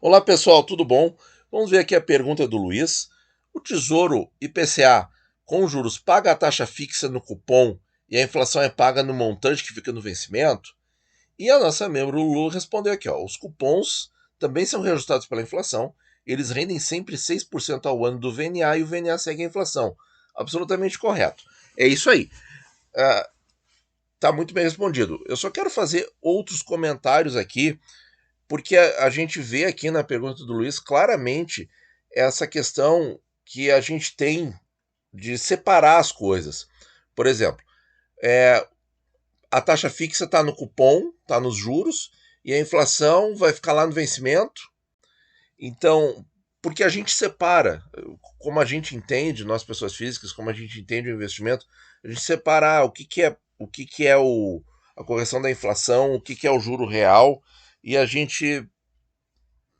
Olá pessoal, tudo bom? Vamos ver aqui a pergunta do Luiz. O Tesouro IPCA com juros paga a taxa fixa no cupom e a inflação é paga no montante que fica no vencimento? E a nossa membro Lulu respondeu aqui, ó, os cupons também são reajustados pela inflação, eles rendem sempre 6% ao ano do VNA e o VNA segue a inflação. Absolutamente correto. É isso aí. Tá muito bem respondido. Eu só quero fazer outros comentários aqui porque a gente vê aqui na pergunta do Luiz claramente essa questão que a gente tem de separar as coisas. Por exemplo, é, a taxa fixa está no cupom, está nos juros, e a inflação vai ficar lá no vencimento. Então, porque a gente separa, como a gente entende, nós pessoas físicas, como a gente entende o investimento, a gente separa o que é a correção da inflação, o que é o juro real, e a gente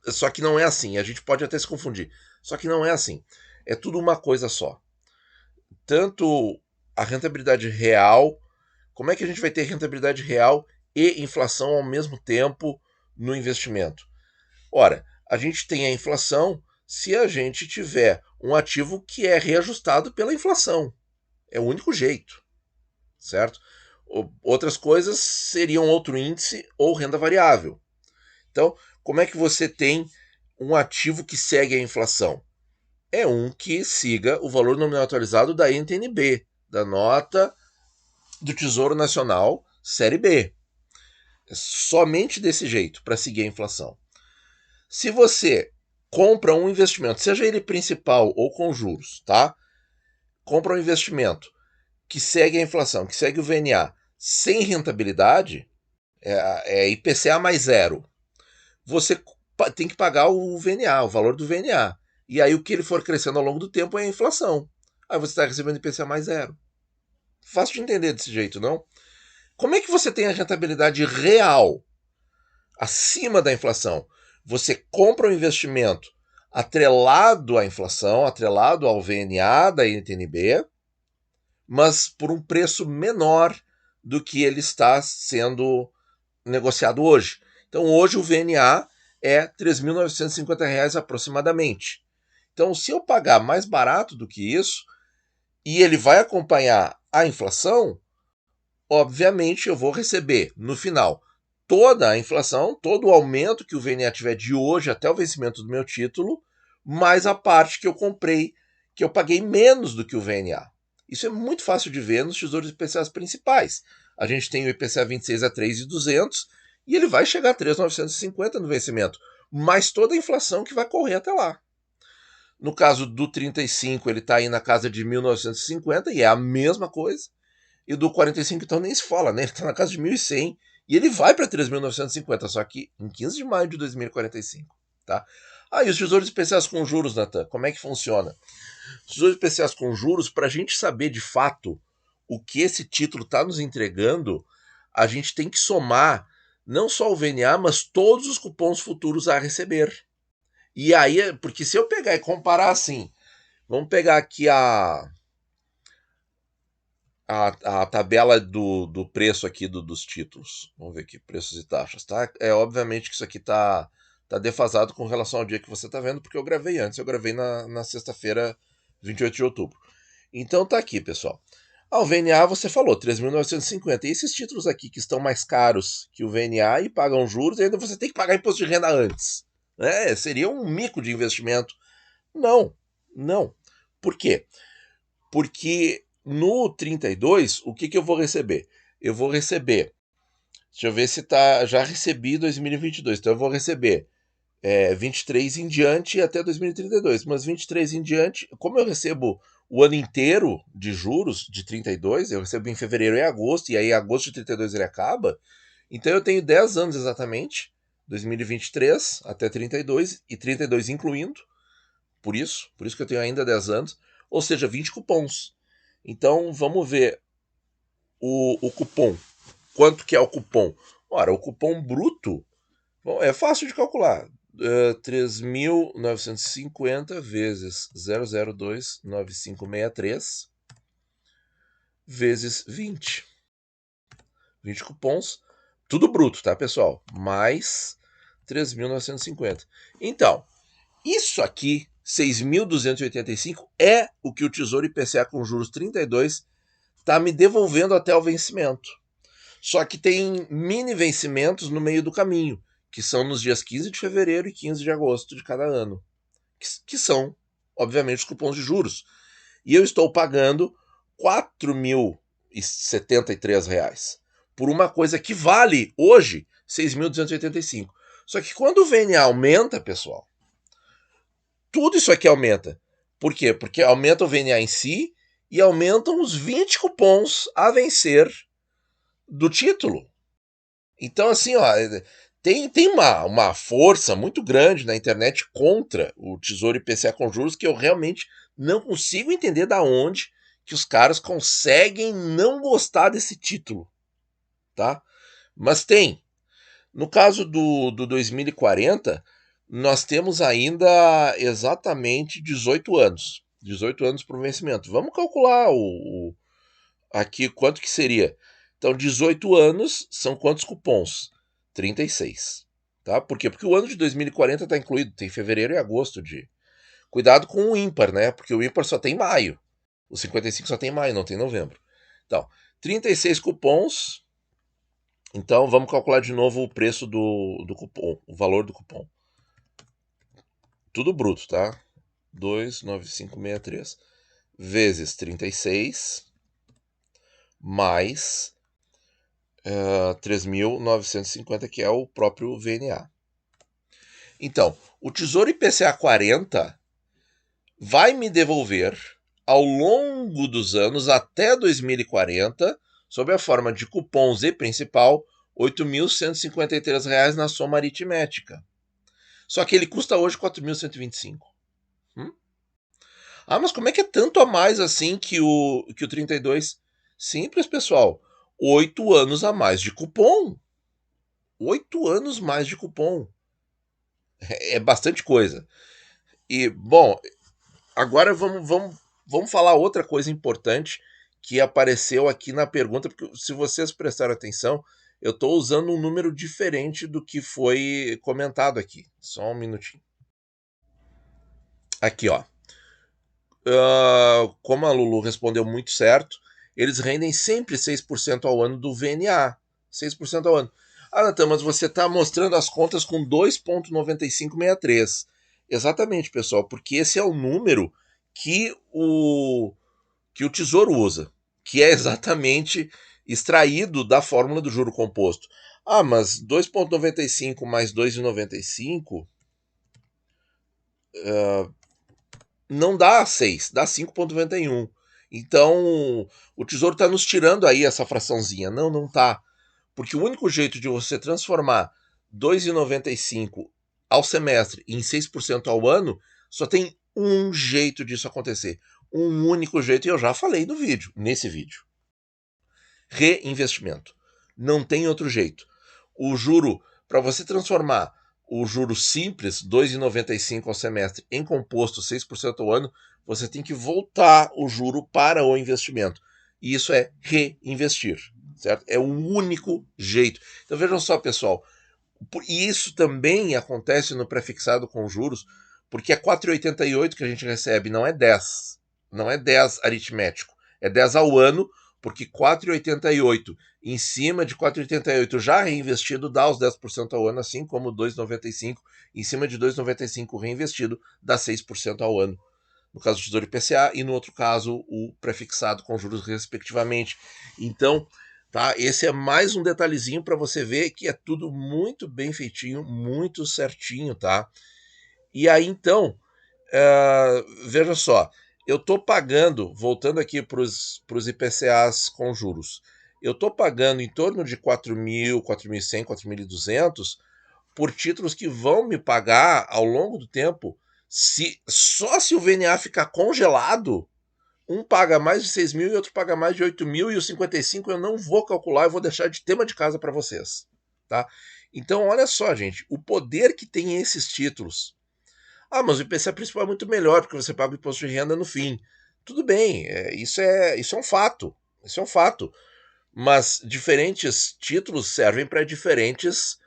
só que não é assim. A gente pode até se confundir. Só que não é assim. É tudo uma coisa só. Tanto a rentabilidade real, como é que a gente vai ter rentabilidade real e inflação ao mesmo tempo no investimento? Ora, a gente tem a inflação se a gente tiver um ativo que é reajustado pela inflação. É o único jeito, certo? Outras coisas seriam outro índice ou renda variável. Então, como é que você tem um ativo que segue a inflação? É um que siga o valor nominal atualizado da NTNB, da nota do Tesouro Nacional Série B. É somente desse jeito para seguir a inflação. Se você compra um investimento, seja ele principal ou com juros, tá? Compra um investimento que segue a inflação, que segue o VNA, sem rentabilidade, é IPCA mais zero. Você tem que pagar o VNA, o valor do VNA. E aí o que ele for crescendo ao longo do tempo é a inflação. Aí você está recebendo IPCA mais zero. Fácil de entender desse jeito, não? Como é que você tem a rentabilidade real acima da inflação? Você compra um investimento atrelado à inflação, atrelado ao VNA da NTNB, mas por um preço menor do que ele está sendo negociado hoje. Então hoje o VNA é R$ 3.950 aproximadamente. Então, se eu pagar mais barato do que isso, e ele vai acompanhar a inflação, obviamente eu vou receber, no final, toda a inflação, todo o aumento que o VNA tiver de hoje até o vencimento do meu título, mais a parte que eu comprei, que eu paguei menos do que o VNA. Isso é muito fácil de ver nos tesouros IPCAs principais. A gente tem o IPCA 26 a 3.200 e ele vai chegar a 3.950 no vencimento, mais toda a inflação que vai correr até lá. No caso do 35, ele está aí na casa de 1950 e é a mesma coisa. E do 45, então nem se fala, né? Ele está na casa de 1.100 e ele vai para 3.950, só que em 15 de maio de 2045, tá? Ah, e os tesouros especiais com juros, Natan, como é que funciona? Os tesouros especiais com juros, para a gente saber de fato o que esse título está nos entregando, a gente tem que somar não só o VNA, mas todos os cupons futuros a receber. E aí, porque se eu pegar e comparar assim, vamos pegar aqui a tabela do preço aqui dos títulos. Vamos ver aqui, preços e taxas, tá? É obviamente que isso aqui tá defasado com relação ao dia que você tá vendo, porque eu gravei antes, eu gravei na sexta-feira, 28 de outubro. Então tá aqui, pessoal. O VNA você falou, 3.950. E esses títulos aqui que estão mais caros que o VNA e pagam juros, e ainda você tem que pagar imposto de renda antes. Seria um mico de investimento. Não, não. Por quê? Porque no 32, o que eu vou receber? Eu vou receber. Deixa eu ver se tá. Já recebi 2022. Então eu vou receber 23 em diante até 2032. Mas 23 em diante, como eu recebo o ano inteiro de juros de 32, eu recebo em fevereiro e agosto, e aí agosto de 32 ele acaba. Então eu tenho 10 anos exatamente, 2023 até 32, e 32 incluindo, por isso que eu tenho ainda 10 anos, ou seja, 20 cupons. Então vamos ver o cupom. Quanto que é o cupom? Ora, o cupom bruto bom, é fácil de calcular. 3.950 vezes 0029563 vezes 20 cupons. Tudo bruto, tá, pessoal? Mais 3.950. Então, isso aqui, 6.285, é o que o Tesouro IPCA com juros 32 está me devolvendo até o vencimento. Só que tem mini vencimentos no meio do caminho, que são nos dias 15 de fevereiro e 15 de agosto de cada ano, que são, obviamente, os cupons de juros. E eu estou pagando R$ 4.073 por uma coisa que vale hoje R$ 6.285. Só que quando o VNA aumenta, pessoal, tudo isso aqui aumenta. Por quê? Porque aumenta o VNA em si e aumentam os 20 cupons a vencer do título. Então, assim, ó, tem uma força muito grande na internet contra o Tesouro IPCA com juros que eu realmente não consigo entender da onde que os caras conseguem não gostar desse título, tá? Mas tem. No caso do 2040, nós temos ainda exatamente 18 anos. 18 anos para o vencimento. Vamos calcular aqui quanto que seria. Então, 18 anos são quantos cupons? 36. Tá? Por quê? Porque o ano de 2040 está incluído, tem fevereiro e agosto de. Cuidado com o ímpar, né? Porque o ímpar só tem maio. O 55 só tem maio, não tem novembro. Então, 36 cupons. Então, vamos calcular de novo o preço do cupom, o valor do cupom. Tudo bruto, tá? 29563 vezes 36 mais 3.950, que é o próprio VNA. Então, o Tesouro IPCA 40 vai me devolver, ao longo dos anos, até 2040, sob a forma de cupons e principal, R$ 8.153 na soma aritmética. Só que ele custa hoje 4.125. Ah, mas como é que é tanto a mais assim que o 32? Simples, pessoal. 8 anos a mais de cupom. 8 anos mais de cupom. É bastante coisa. E, bom, agora vamos falar outra coisa importante que apareceu aqui na pergunta, porque se vocês prestarem atenção, eu estou usando um número diferente do que foi comentado aqui. Só um minutinho. Aqui, ó. Como a Lulu respondeu muito certo, eles rendem sempre 6% ao ano do VNA. 6% ao ano. Ah, Natan, mas você está mostrando as contas com 2,9563. Exatamente, pessoal, porque esse é o número que o Tesouro usa, que é exatamente extraído da fórmula do juro composto. Ah, mas 2,95 mais 2,95 não dá 6, dá 5,91. Então, o Tesouro está nos tirando aí essa fraçãozinha. Não, não tá. Porque o único jeito de você transformar 2,95 ao semestre em 6% ao ano, só tem um jeito disso acontecer. Um único jeito, e eu já falei no vídeo, nesse vídeo. Reinvestimento. Não tem outro jeito. O juro, para você transformar o juro simples, 2,95 ao semestre, em composto 6% ao ano, você tem que voltar o juro para o investimento. E isso é reinvestir, certo? É o único jeito. Então vejam só, pessoal, e isso também acontece no prefixado com juros, porque é 4,88 que a gente recebe, não é 10. Não é 10 aritmético, é 10 ao ano, porque 4,88 em cima de 4,88 já reinvestido dá os 10% ao ano, assim como 2,95 em cima de 2,95 reinvestido dá 6% ao ano. No caso do Tesouro IPCA e no outro caso o prefixado com juros respectivamente. Então, tá, esse é mais um detalhezinho para você ver que é tudo muito bem feitinho, muito certinho, tá? E aí então, veja só, eu estou pagando, voltando aqui para os IPCAs com juros, eu estou pagando em torno de 4.000, 4.100, 4.200 por títulos que vão me pagar ao longo do tempo, só se o VNA ficar congelado, um paga mais de 6.000 e outro paga mais de 8.000, e os 55 eu não vou calcular, eu vou deixar de tema de casa para vocês, tá? Então olha só, gente, o poder que tem esses títulos. Ah, mas o IPCA principal é muito melhor, porque você paga o imposto de renda no fim. Tudo bem, isso é um fato. Isso é um fato. Mas diferentes títulos servem para diferentes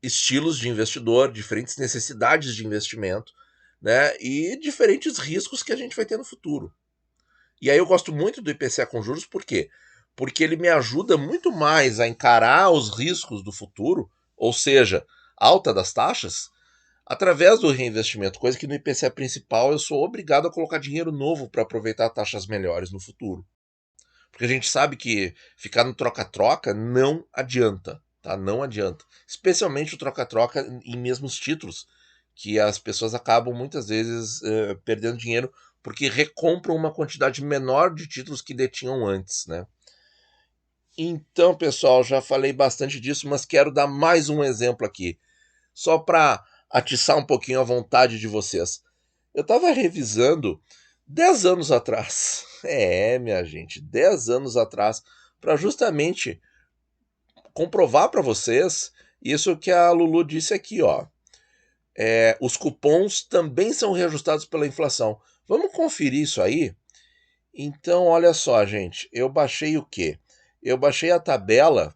estilos de investidor, diferentes necessidades de investimento, né? E diferentes riscos que a gente vai ter no futuro. E aí eu gosto muito do IPCA com juros, por quê? Porque ele me ajuda muito mais a encarar os riscos do futuro, ou seja, alta das taxas, através do reinvestimento, coisa que no IPCA principal eu sou obrigado a colocar dinheiro novo para aproveitar taxas melhores no futuro. Porque a gente sabe que ficar no troca-troca não adianta, tá? Não adianta. Especialmente o troca-troca em mesmos títulos, que as pessoas acabam muitas vezes perdendo dinheiro porque recompram uma quantidade menor de títulos que detinham antes, né? Então, pessoal, já falei bastante disso, mas quero dar mais um exemplo aqui, só para atiçar um pouquinho a vontade de vocês. Eu estava revisando 10 anos atrás. Minha gente, 10 anos atrás, para justamente comprovar para vocês isso que a Lulu disse aqui, ó. Os cupons também são reajustados pela inflação. Vamos conferir isso aí? Então, olha só, gente, eu baixei o quê? Eu baixei a tabela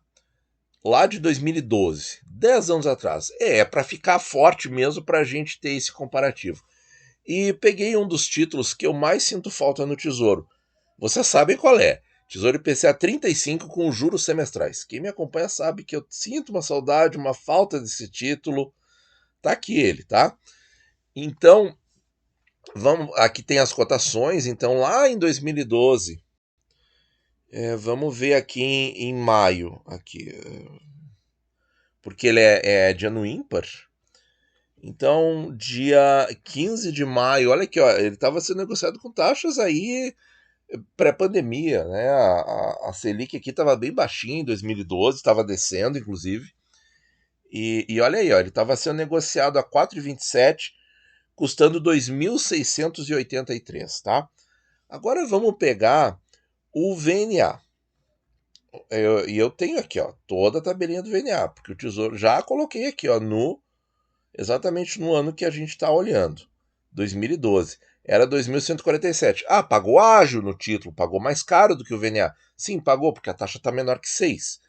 lá de 2012, 10 anos atrás. Para ficar forte mesmo para a gente ter esse comparativo. E peguei um dos títulos que eu mais sinto falta no Tesouro. Vocês sabem qual é. Tesouro IPCA 35 com juros semestrais. Quem me acompanha sabe que eu sinto uma saudade, uma falta desse título. Tá aqui ele, tá? Então, aqui tem as cotações. Então, lá em 2012, vamos ver aqui em maio. Aqui, porque ele é de ano ímpar. Então, dia 15 de maio, olha aqui, ó, ele estava sendo negociado com taxas aí pré-pandemia, né? A Selic aqui estava bem baixinha em 2012, estava descendo, inclusive. E olha aí, ó, ele estava sendo negociado a 4,27, custando 2.683, tá? Agora vamos pegar o VNA. Eu tenho aqui, ó, toda a tabelinha do VNA, porque o Tesouro já coloquei aqui, ó, exatamente no ano que a gente está olhando, 2012. Era 2.147. Ah, pagou ágil no título, pagou mais caro do que o VNA. Sim, pagou, porque a taxa está menor que 6.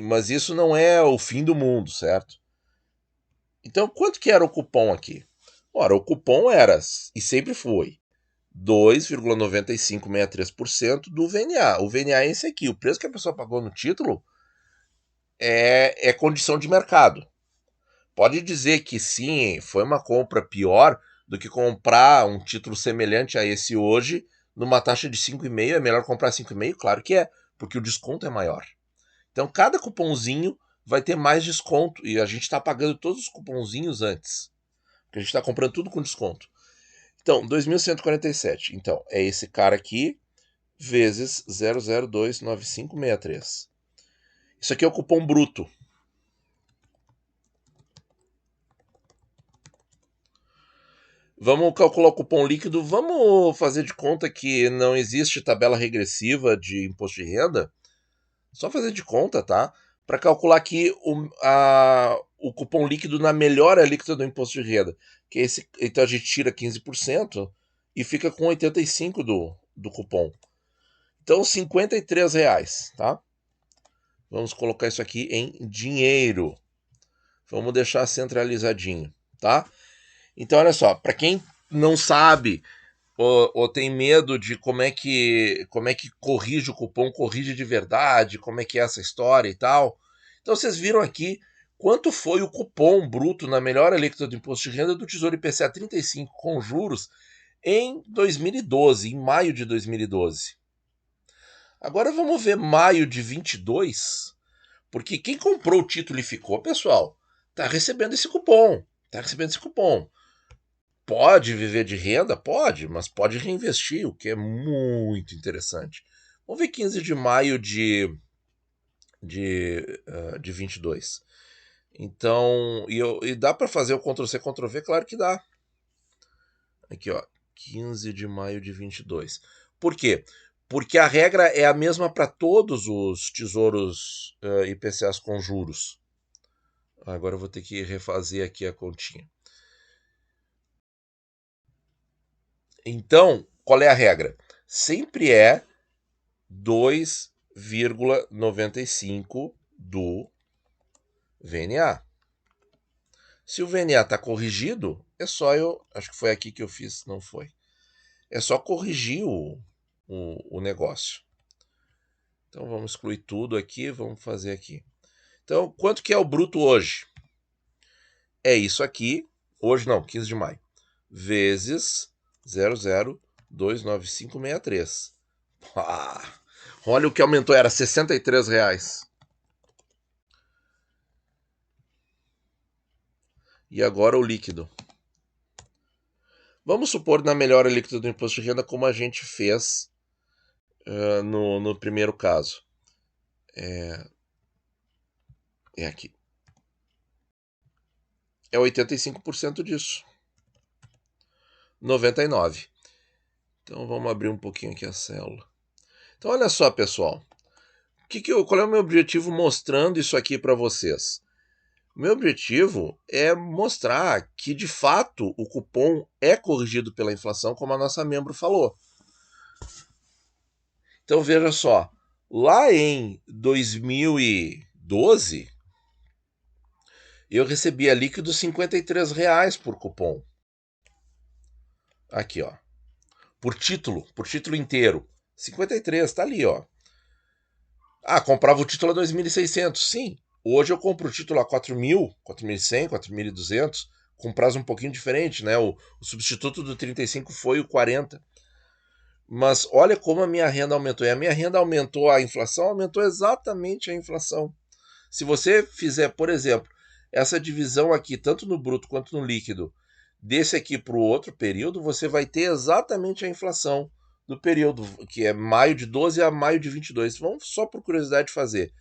Mas isso não é o fim do mundo, certo? Então, quanto que era o cupom aqui? Ora, o cupom era, e sempre foi, 2,9563% do VNA. O VNA é esse aqui. O preço que a pessoa pagou no título é condição de mercado. Pode dizer que sim, foi uma compra pior do que comprar um título semelhante a esse hoje, numa taxa de 5,5. É melhor comprar 5,5? Claro que é, porque o desconto é maior. Então, cada cupomzinho vai ter mais desconto, e a gente está pagando todos os cupomzinhos antes, porque a gente está comprando tudo com desconto. Então, 2.147. Então, é esse cara aqui, vezes 0029563. Isso aqui é o cupom bruto. Vamos calcular o cupom líquido. Vamos fazer de conta que não existe tabela regressiva de imposto de renda. Só fazer de conta, tá? Para calcular aqui o cupom líquido na melhora líquida do imposto de renda. Que é esse, então a gente tira 15% e fica com 85% do cupom. Então, R$ 53, tá? Vamos colocar isso aqui em dinheiro. Vamos deixar centralizadinho, tá? Então, olha só, para quem não sabe ou tem medo de como é que corrige o cupom, corrige de verdade, como é que é essa história e tal. Então, vocês viram aqui quanto foi o cupom bruto na melhora líquida do imposto de renda do Tesouro IPCA 35 com juros em 2012, em maio de 2012. Agora vamos ver maio de 22, porque quem comprou o título e ficou, pessoal, tá recebendo esse cupom. Tá recebendo esse cupom. Pode viver de renda? Pode, mas pode reinvestir, o que é muito interessante. Vamos ver 15 de maio de 22. Então, e dá para fazer o Ctrl+C, Ctrl+V? Claro que dá. Aqui, ó, 15 de maio de 22. Por quê? Porque a regra é a mesma para todos os tesouros IPCAs com juros. Agora eu vou ter que refazer aqui a continha. Então, qual é a regra? Sempre é 2,95 do VNA. Se o VNA está corrigido, é só eu. Acho que foi aqui que eu fiz, não foi. É só corrigir o negócio. Então vamos excluir tudo aqui, vamos fazer aqui. Então, quanto que é o bruto hoje? É isso aqui, hoje não, 15 de maio, vezes 00,29563. Ah, olha o que aumentou, era R$63. E agora o líquido. Vamos supor na melhora líquida do imposto de renda como a gente fez no primeiro caso. É aqui. É 85% disso. 99. Então vamos abrir um pouquinho aqui a célula. Então olha só, pessoal. Qual é o meu objetivo mostrando isso aqui para vocês? O meu objetivo é mostrar que, de fato, o cupom é corrigido pela inflação, como a nossa membro falou. Então veja só, lá em 2012, eu recebia líquido R$53 por cupom. Aqui, ó. Por título inteiro. 53, tá ali, ó. Ah, comprava o título a 2.600. Sim, hoje eu compro o título a 4.000, 4.100, 4.200, com prazo um pouquinho diferente, né? O substituto do 35 foi o 40. Mas olha como a minha renda aumentou. E a minha renda aumentou, a inflação aumentou exatamente a inflação. Se você fizer, por exemplo, essa divisão aqui, tanto no bruto quanto no líquido, desse aqui para o outro período, você vai ter exatamente a inflação do período, que é maio de 12 a maio de 22. Vamos só por curiosidade fazer.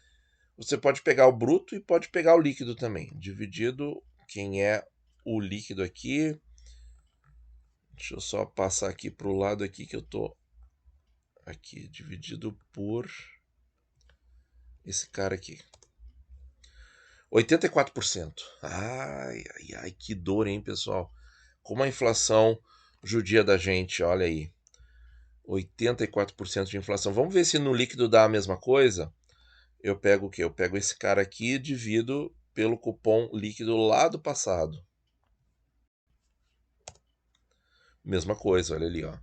Você pode pegar o bruto e pode pegar o líquido também. Dividido, quem é o líquido aqui. Deixa eu só passar aqui para o lado aqui que eu tô. Aqui, dividido por esse cara aqui. 84%. Ai, ai, ai, que dor, hein, pessoal? Como a inflação judia da gente, olha aí. 84% de inflação. Vamos ver se no líquido dá a mesma coisa? Eu pego o quê? Eu pego esse cara aqui e divido pelo cupom líquido lá do passado. Mesma coisa, olha ali, ó.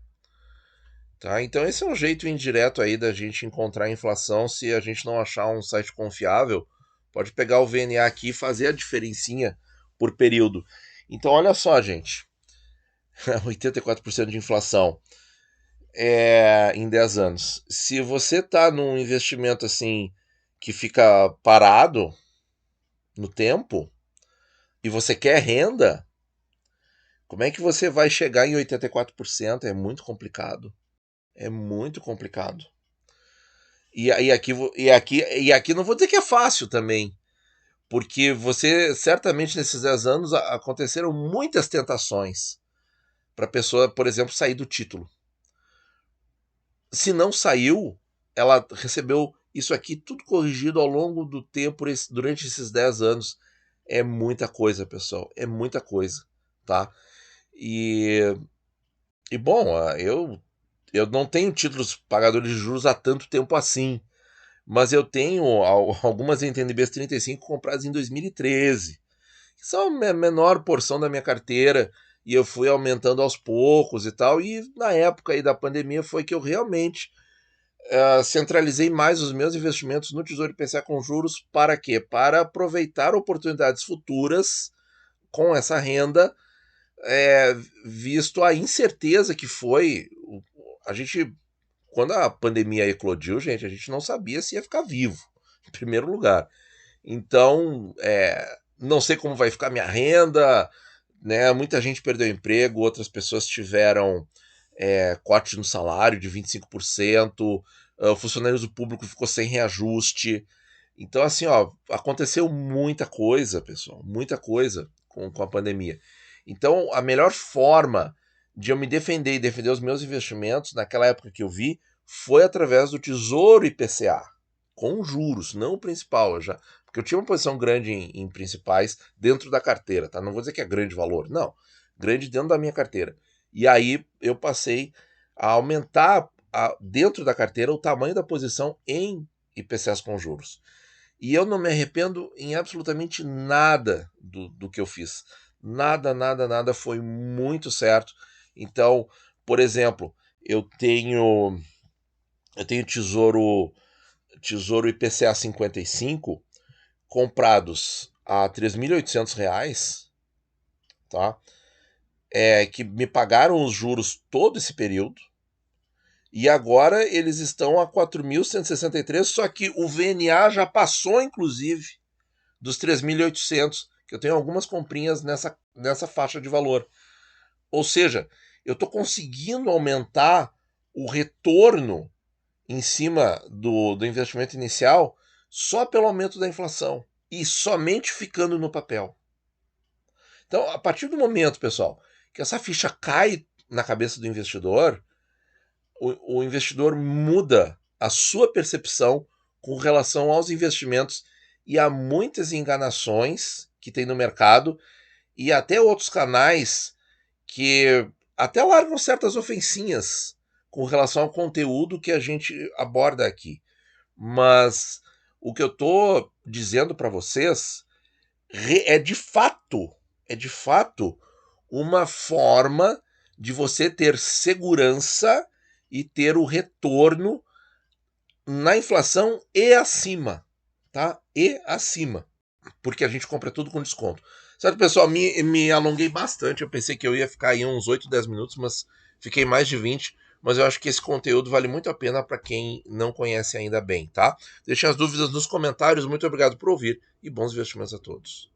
Tá? Então esse é um jeito indireto aí da gente encontrar a inflação. Se a gente não achar um site confiável, pode pegar o VNA aqui e fazer a diferencinha por período. Então olha só, gente. 84% de inflação em 10 anos. Se você tá num investimento assim que fica parado no tempo e você quer renda, como é que você vai chegar em 84%? É muito complicado. É muito complicado. E aqui não vou dizer que é fácil também, porque você certamente nesses 10 anos aconteceram muitas tentações para a pessoa, por exemplo, sair do título. Se não saiu, ela recebeu isso aqui tudo corrigido ao longo do tempo, durante esses 10 anos. É muita coisa, pessoal. É muita coisa, tá? E bom, eu não tenho títulos pagadores de juros há tanto tempo assim. Mas eu tenho algumas NTNBs 35 compradas em 2013, que são a menor porção da minha carteira, e eu fui aumentando aos poucos e tal. E na época aí da pandemia foi que eu realmente centralizei mais os meus investimentos no Tesouro IPCA com juros. Para quê? Para aproveitar oportunidades futuras com essa renda, visto a incerteza que foi. A gente, quando a pandemia eclodiu, gente, a gente não sabia se ia ficar vivo, em primeiro lugar. Então, não sei como vai ficar minha renda, né? Muita gente perdeu emprego, outras pessoas tiveram corte no salário de 25%, o funcionário do público ficou sem reajuste. Então, assim, ó, aconteceu muita coisa, pessoal, muita coisa com a pandemia. Então, a melhor forma de eu me defender e defender os meus investimentos naquela época que eu vi foi através do Tesouro IPCA, com juros, não o principal, porque eu tinha uma posição grande em principais dentro da carteira, tá? Não vou dizer que é grande valor, não, grande dentro da minha carteira. E aí eu passei a aumentar dentro da carteira o tamanho da posição em IPCAs com juros. E eu não me arrependo em absolutamente nada do que eu fiz. nada foi muito certo. Então, por exemplo, eu tenho Tesouro IPCA 55 comprados a R$ 3.800, tá? Que me pagaram os juros todo esse período. E agora eles estão a 4.163, só que o VNA já passou, inclusive, dos 3.800, que eu tenho algumas comprinhas nessa faixa de valor. Ou seja, eu estou conseguindo aumentar o retorno em cima do investimento inicial só pelo aumento da inflação e somente ficando no papel. Então, a partir do momento, pessoal, que essa ficha cai na cabeça do investidor, o investidor muda a sua percepção com relação aos investimentos e há muitas enganações que tem no mercado e até outros canais que até largam certas ofensinhas com relação ao conteúdo que a gente aborda aqui. Mas o que eu estou dizendo para vocês é de fato uma forma de você ter segurança e ter o retorno na inflação e acima, tá? E acima, porque a gente compra tudo com desconto. Certo, pessoal? Me alonguei bastante, eu pensei que eu ia ficar aí uns 8, 10 minutos, mas fiquei mais de 20. Mas eu acho que esse conteúdo vale muito a pena para quem não conhece ainda bem, tá? Deixem as dúvidas nos comentários, muito obrigado por ouvir e bons investimentos a todos.